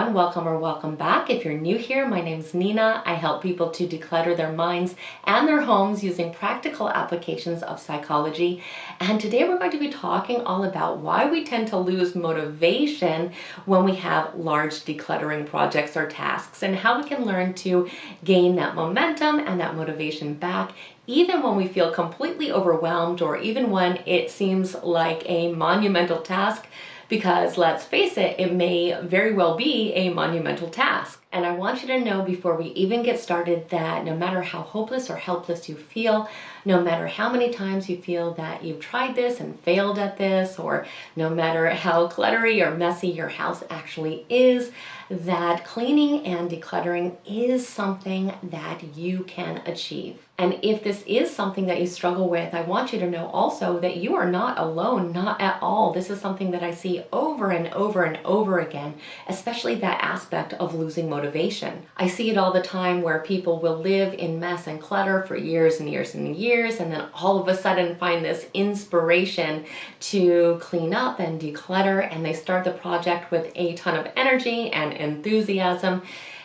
everyone, welcome or welcome back. If you're new here, my name's Nina. I help people to declutter their minds and their homes using practical applications of psychology. And today we're going to be talking all about why we tend to lose motivation when we have large decluttering projects or tasks, and how we can learn to gain that momentum and that motivation back even when we feel completely overwhelmed, or even when it seems like a monumental task. Because let's face it, it may very well be a monumental task. And I want you to know before we even get started that no matter how hopeless or helpless you feel, no matter how many times you feel that you've tried this and failed at this, or no matter how cluttery or messy your house actually is, that cleaning and decluttering is something that you can achieve. And if this is something that you struggle with, I want you to know also that you are not alone, not at all. This is something that I see over and over and over again, especially that aspect of losing motivation. I see it all the time where people will live in mess and clutter for years and years and years, and then all of a sudden find this inspiration to clean up and declutter, and they start the project with a ton of energy and enthusiasm.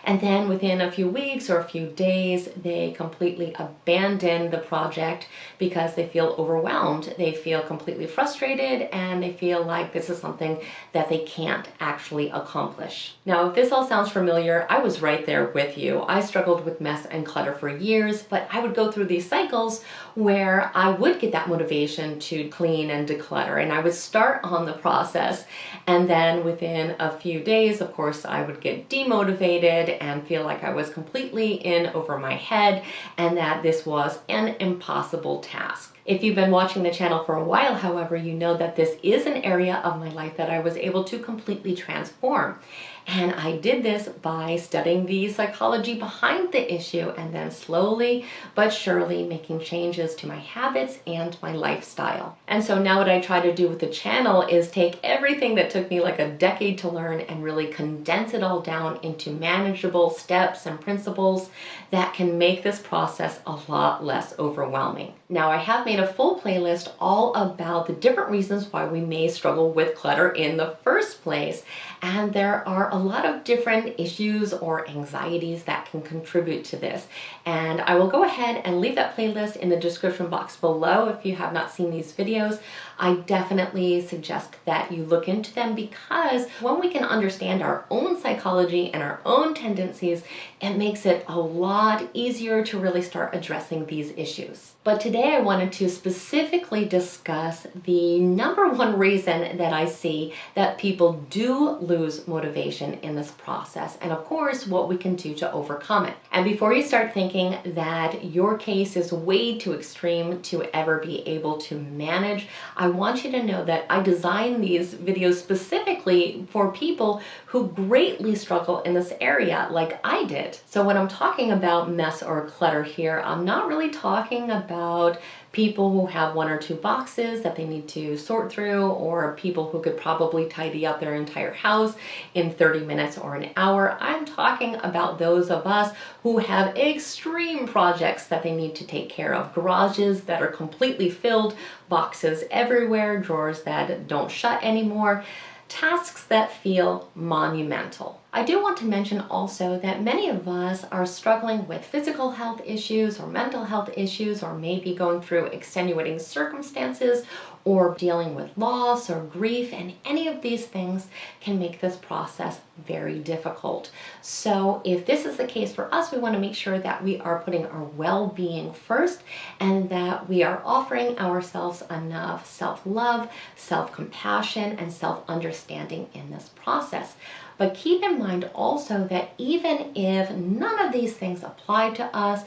And then within a few weeks or a few days, they completely abandon the project because they feel overwhelmed. They feel completely frustrated, and they feel like this is something that they can't actually accomplish. Now, if this all sounds familiar, I was right there with you. I struggled with mess and clutter for years, but I would go through these cycles where I would get that motivation to clean and declutter, and I would start on the process. And then within a few days, of course, I would get demotivated and feel like I was completely in over my head and that this was an impossible task. If you've been watching the channel for a while, however, you know that this is an area of my life that I was able to completely transform. And I did this by studying the psychology behind the issue and then slowly but surely making changes to my habits and my lifestyle. And so now what I try to do with the channel is take everything that took me like a decade to learn and really condense it all down into manageable steps and principles that can make this process a lot less overwhelming. Now, I have made a full playlist all about the different reasons why we may struggle with clutter in the first place, and there are a lot of different issues or anxieties that can contribute to this. And I will go ahead and leave that playlist in the description box below if you have not seen these videos. I definitely suggest that you look into them, because when we can understand our own psychology and our own tendencies, it makes it a lot easier to really start addressing these issues. But today I wanted to specifically discuss the number one reason that I see that people do lose motivation in this process, and of course what we can do to overcome it. And before you start thinking that your case is way too extreme to ever be able to manage, I want you to know that I designed these videos specifically for people who greatly struggle in this area like I did. So when I'm talking about mess or clutter here, I'm not really talking about people who have one or two boxes that they need to sort through, or people who could probably tidy up their entire house in 30 minutes or an hour. I'm talking about those of us who have extreme projects that they need to take care of, garages that are completely filled, boxes everywhere, drawers that don't shut anymore, tasks that feel monumental. I do want to mention also that many of us are struggling with physical health issues or mental health issues, or maybe going through extenuating circumstances or dealing with loss or grief, and any of these things can make this process very difficult. So if this is the case for us, we want to make sure that we are putting our well-being first, and that we are offering ourselves enough self-love, self-compassion, and self-understanding in this process. But keep in mind also that even if none of these things apply to us,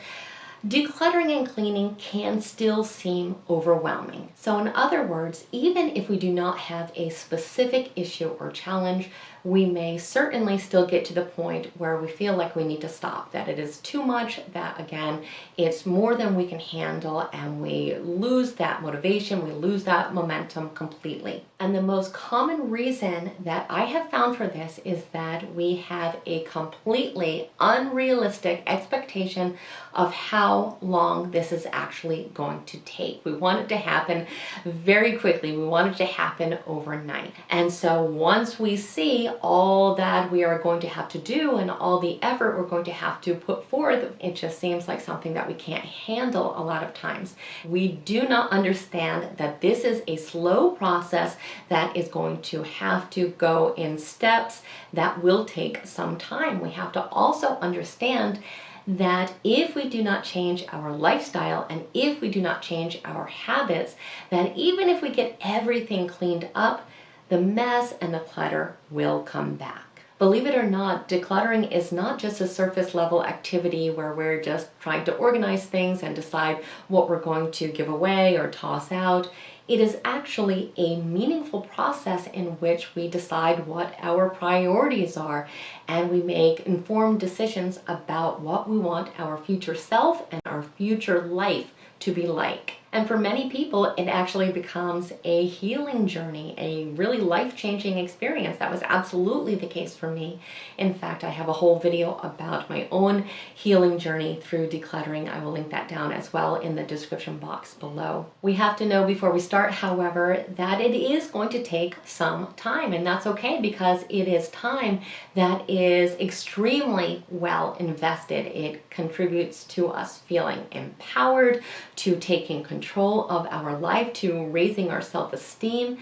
decluttering and cleaning can still seem overwhelming. So in other words, even if we do not have a specific issue or challenge, we may certainly still get to the point where we feel like we need to stop, that it is too much, that again, it's more than we can handle, and we lose that motivation, we lose that momentum completely. And the most common reason that I have found for this is that we have a completely unrealistic expectation of how long this is actually going to take. We want it to happen very quickly. We want it to happen overnight. And so once we see see all that we are going to have to do and all the effort we're going to have to put forth, it just seems like something that we can't handle a lot of times. We do not understand that this is a slow process that is going to have to go in steps that will take some time. We have to also understand that if we do not change our lifestyle and if we do not change our habits, that even if we get everything cleaned up, the mess and the clutter will come back. Believe it or not, decluttering is not just a surface level activity where we're just trying to organize things and decide what we're going to give away or toss out. It is actually a meaningful process in which we decide what our priorities are and we make informed decisions about what we want our future self and our future life to be like. And for many people, it actually becomes a healing journey, a really life-changing experience. That was absolutely the case for me. In fact, I have a whole video about my own healing journey through decluttering. I will link that down as well in the description box below. We have to know before we start, however, that it is going to take some time, and that's okay because it is time that is extremely well invested. It contributes to us feeling empowered, to taking control of our life, to raising our self-esteem,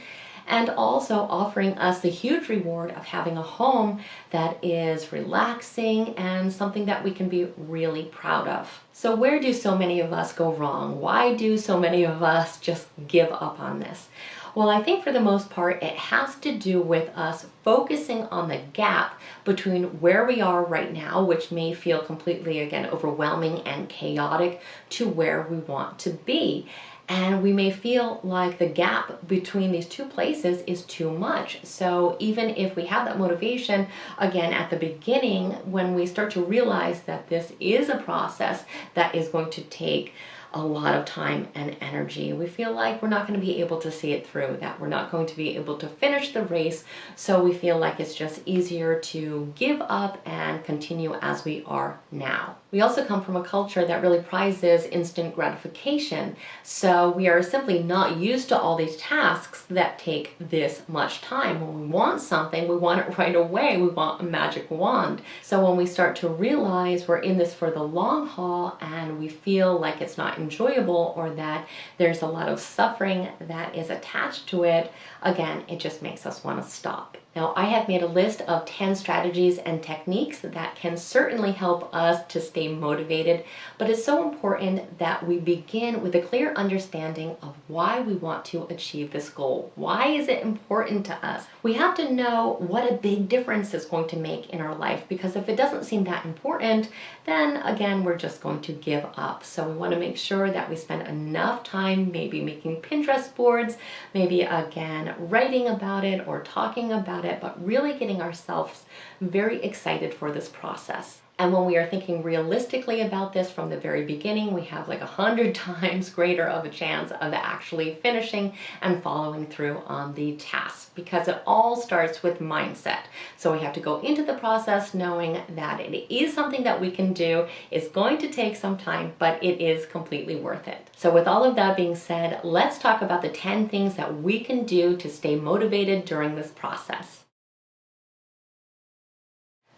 and also offering us the huge reward of having a home that is relaxing and something that we can be really proud of. So where do so many of us go wrong? Why do so many of us just give up on this? Well, I think for the most part, it has to do with us focusing on the gap between where we are right now, which may feel completely, again, overwhelming and chaotic, to where we want to be. And we may feel like the gap between these two places is too much. So even if we have that motivation, again, at the beginning, when we start to realize that this is a process that is going to take a lot of time and energy, we feel like we're not going to be able to see it through, that we're not going to be able to finish the race. So we feel like it's just easier to give up and continue as we are now. We also come from a culture that really prizes instant gratification. So we are simply not used to all these tasks that take this much time. When we want something, we want it right away. We want a magic wand. So when we start to realize we're in this for the long haul and we feel like it's not enjoyable or that there's a lot of suffering that is attached to it, again, it just makes us want to stop. Now, I have made a list of 10 strategies and techniques that can certainly help us to stay motivated, but it's so important that we begin with a clear understanding of why we want to achieve this goal. Why is it important to us? We have to know what a big difference it's going to make in our life, because if it doesn't seem that important, then again, we're just going to give up. So we want to make sure that we spend enough time maybe making Pinterest boards, maybe again, writing about it or talking about it, but really getting ourselves very excited for this process. And when we are thinking realistically about this from the very beginning, we have like 100 times greater of a chance of actually finishing and following through on the task, because it all starts with mindset. So we have to go into the process knowing that it is something that we can do. It's going to take some time, but it is completely worth it. So with all of that being said, let's talk about the 10 things that we can do to stay motivated during this process.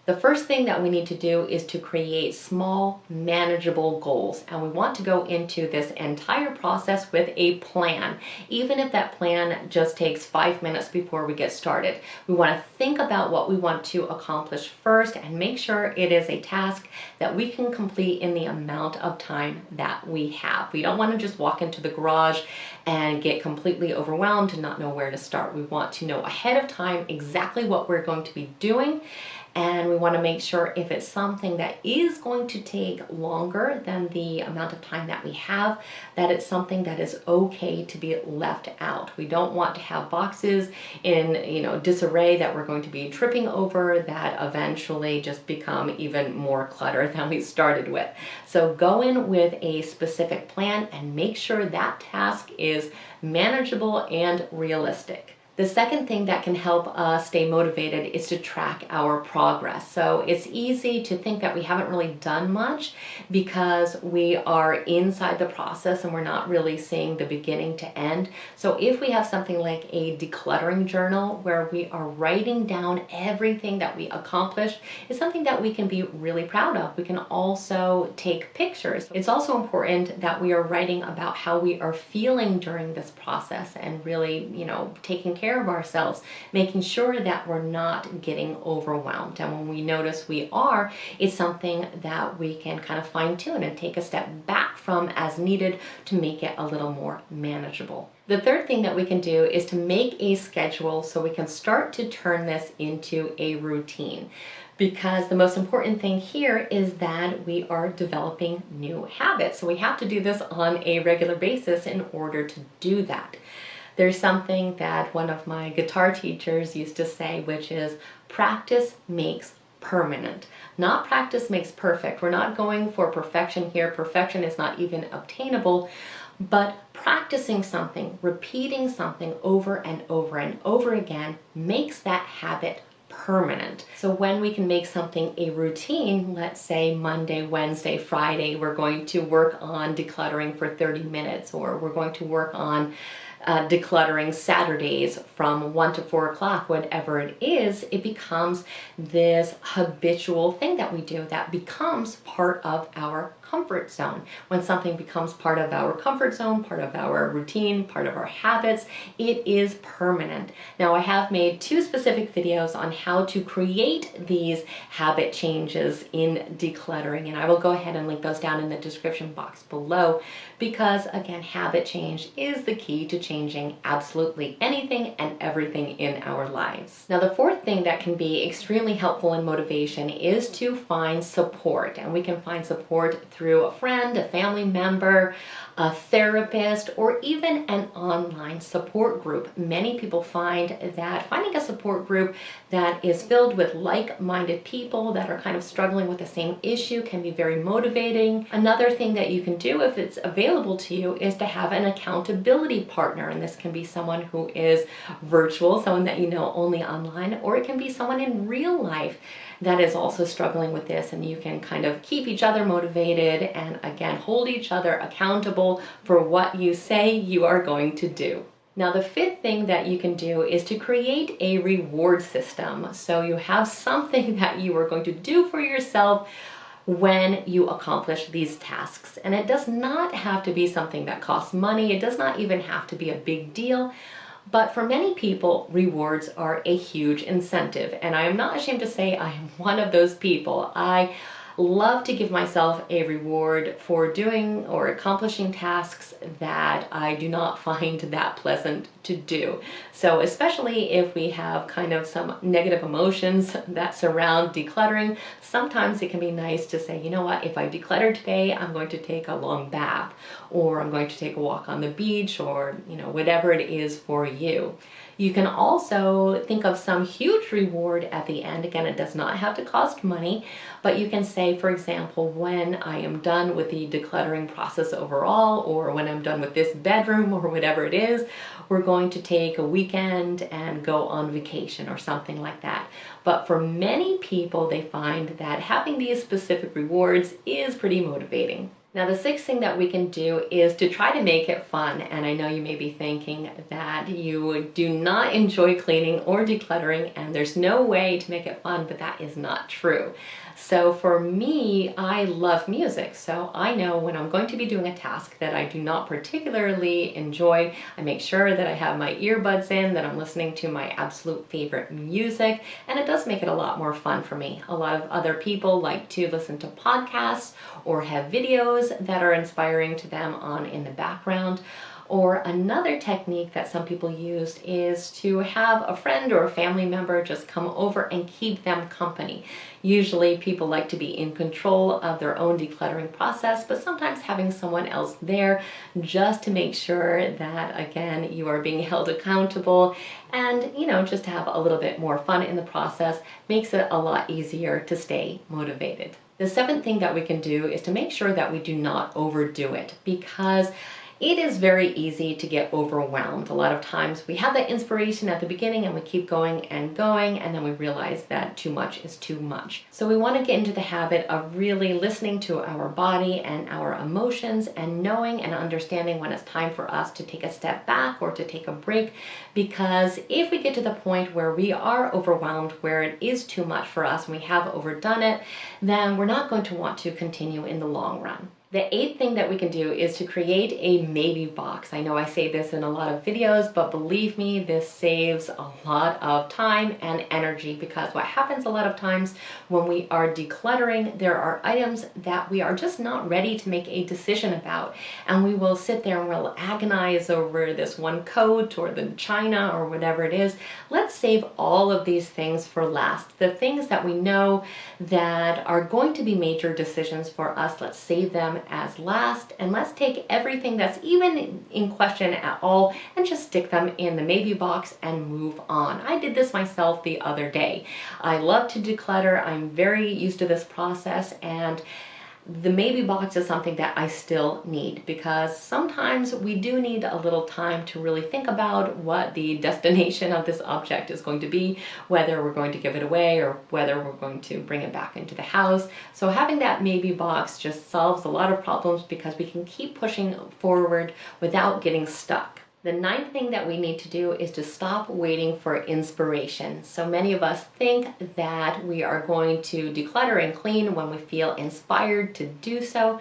The first thing that we need to do is to create small, manageable goals. And we want to go into this entire process with a plan, even if that plan just takes 5 minutes before we get started. We want to think about what we want to accomplish first and make sure it is a task that we can complete in the amount of time that we have. We don't want to just walk into the garage and get completely overwhelmed and not know where to start. We want to know ahead of time exactly what we're going to be doing. And we want to make sure if it's something that is going to take longer than the amount of time that we have, that it's something that is okay to be left out. We don't want to have boxes in, disarray that we're going to be tripping over that eventually just become even more clutter than we started with. So go in with a specific plan and make sure that task is manageable and realistic. The second thing that can help us stay motivated is to track our progress. So it's easy to think that we haven't really done much because we are inside the process and we're not really seeing the beginning to end. So if we have something like a decluttering journal where we are writing down everything that we accomplished, it's something that we can be really proud of. We can also take pictures. It's also important that we are writing about how we are feeling during this process and really, taking care of ourselves, making sure that we're not getting overwhelmed. And when we notice we are, it's something that we can kind of fine tune and take a step back from as needed to make it a little more manageable. The third thing that we can do is to make a schedule so we can start to turn this into a routine. Because the most important thing here is that we are developing new habits. So we have to do this on a regular basis in order to do that. There's something that one of my guitar teachers used to say, which is practice makes permanent. Not practice makes perfect. We're not going for perfection here. Perfection is not even obtainable, but practicing something, repeating something over and over and over again makes that habit permanent. So when we can make something a routine, let's say Monday, Wednesday, Friday, we're going to work on decluttering for 30 minutes, or we're going to work on decluttering Saturdays from 1 to 4 o'clock, whatever it is, it becomes this habitual thing that we do that becomes part of our comfort zone. When something becomes part of our comfort zone, part of our routine, part of our habits, it is permanent. Now, I have made 2 specific videos on how to create these habit changes in decluttering, and I will go ahead and link those down in the description box below, because again, habit change is the key to changing absolutely anything and everything in our lives. Now, the fourth thing that can be extremely helpful in motivation is to find support, and we can find support through a friend, a family member, a therapist, or even an online support group. Many people find that finding a support group that is filled with like-minded people that are kind of struggling with the same issue can be very motivating. Another thing that you can do if it's available to you is to have an accountability partner, and this can be someone who is virtual, someone that you know only online, or it can be someone in real life that is also struggling with this, and you can kind of keep each other motivated and again hold each other accountable for what you say you are going to do. Now, the fifth thing that you can do is to create a reward system. So you have something that you are going to do for yourself when you accomplish these tasks. And it does not have to be something that costs money. It does not even have to be a big deal. But for many people, rewards are a huge incentive. And I am not ashamed to say I am one of those people. I love to give myself a reward for doing or accomplishing tasks that I do not find that pleasant to do. So especially if we have kind of some negative emotions that surround decluttering, sometimes it can be nice to say, you know what, if I declutter today, I'm going to take a long bath, or I'm going to take a walk on the beach, or whatever it is for you. You can also think of some huge reward at the end. Again, it does not have to cost money, but you can say, for example, when I am done with the decluttering process overall, or when I'm done with this bedroom, or whatever it is, we're going to take a weekend and go on vacation or something like that. But for many people, they find that having these specific rewards is pretty motivating. Now, the sixth thing that we can do is to try to make it fun. And I know you may be thinking that you do not enjoy cleaning or decluttering, and there's no way to make it fun, but that is not true. So for me, I love music. So I know when I'm going to be doing a task that I do not particularly enjoy, I make sure that I have my earbuds in, that I'm listening to my absolute favorite music, and it does make it a lot more fun for me. A lot of other people like to listen to podcasts or have videos that are inspiring to them on in the background. Or another technique that some people use is to have a friend or a family member just come over and keep them company. Usually people like to be in control of their own decluttering process, but sometimes having someone else there just to make sure that, again, you are being held accountable and, just to have a little bit more fun in the process makes it a lot easier to stay motivated. The seventh thing that we can do is to make sure that we do not overdo it, because It is very easy to get overwhelmed. A lot of times we have that inspiration at the beginning and we keep going, and then we realize that too much is too much. So we want to get into the habit of really listening to our body and our emotions and knowing and understanding when it's time for us to take a step back or to take a break, because if we get to the point where we are overwhelmed, where it is too much for us and we have overdone it, then we're not going to want to continue in the long run. The eighth thing that we can do is to create a maybe box. I know I say this in a lot of videos, but believe me, this saves a lot of time and energy, because what happens a lot of times when we are decluttering, there are items that we are just not ready to make a decision about. And we will sit there and we'll agonize over this one coat or the china or whatever it is. Let's save all of these things for last. The things that we know that are going to be major decisions for us, let's save them as last, and let's take everything that's even in question at all and just stick them in the maybe box and move on. I did this myself the other day. I love to declutter. I'm very used to this process, and the maybe box is something that I still need, because sometimes we do need a little time to really think about what the destination of this object is going to be, whether we're going to give it away or whether we're going to bring it back into the house. So having that maybe box just solves a lot of problems, because we can keep pushing forward without getting stuck. The ninth thing that we need to do is to stop waiting for inspiration. So many of us think that we are going to declutter and clean when we feel inspired to do so.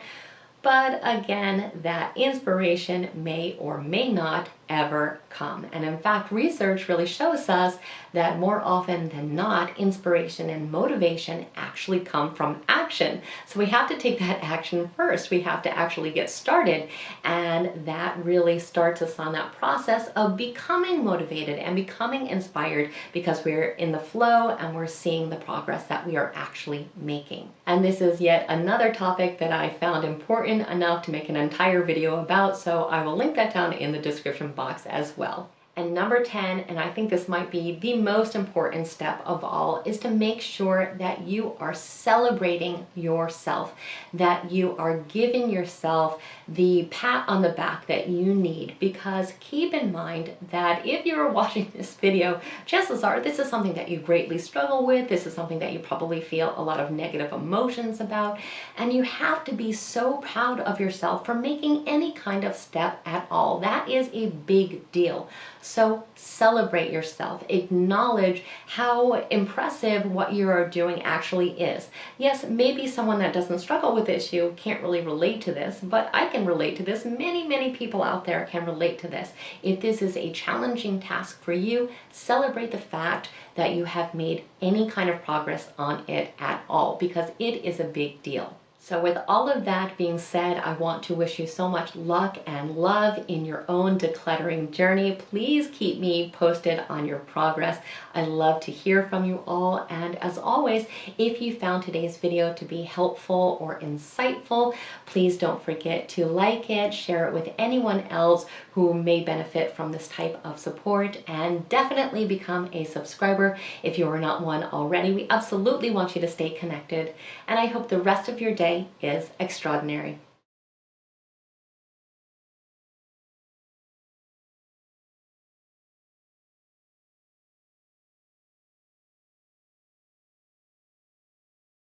But again, that inspiration may or may not ever come. And in fact, research really shows us that more often than not, inspiration and motivation actually come from action. So we have to take that action first. We have to actually get started. And that really starts us on that process of becoming motivated and becoming inspired, because we're in the flow and we're seeing the progress that we are actually making. And this is yet another topic that I found important enough to make an entire video about, so I will link that down in the description box as well. And number 10, and I think this might be the most important step of all, is to make sure that you are celebrating yourself, that you are giving yourself the pat on the back that you need. Because keep in mind that if you're watching this video, chances are this is something that you greatly struggle with. This is something that you probably feel a lot of negative emotions about, and you have to be so proud of yourself for making any kind of step at all. That is a big deal. So celebrate yourself. Acknowledge how impressive what you are doing actually is. Yes, maybe someone that doesn't struggle with this issue can't really relate to this, but I can relate to this. Many people out there can relate to this. If this is a challenging task for you, celebrate the fact that you have made any kind of progress on it at all, because it is a big deal. So with all of that being said, I want to wish you so much luck and love in your own decluttering journey. Please keep me posted on your progress. I love to hear from you all. And as always, if you found today's video to be helpful or insightful, please don't forget to like it, share it with anyone else who may benefit from this type of support, and definitely become a subscriber if you are not one already. We absolutely want you to stay connected, and I hope the rest of your day is extraordinary.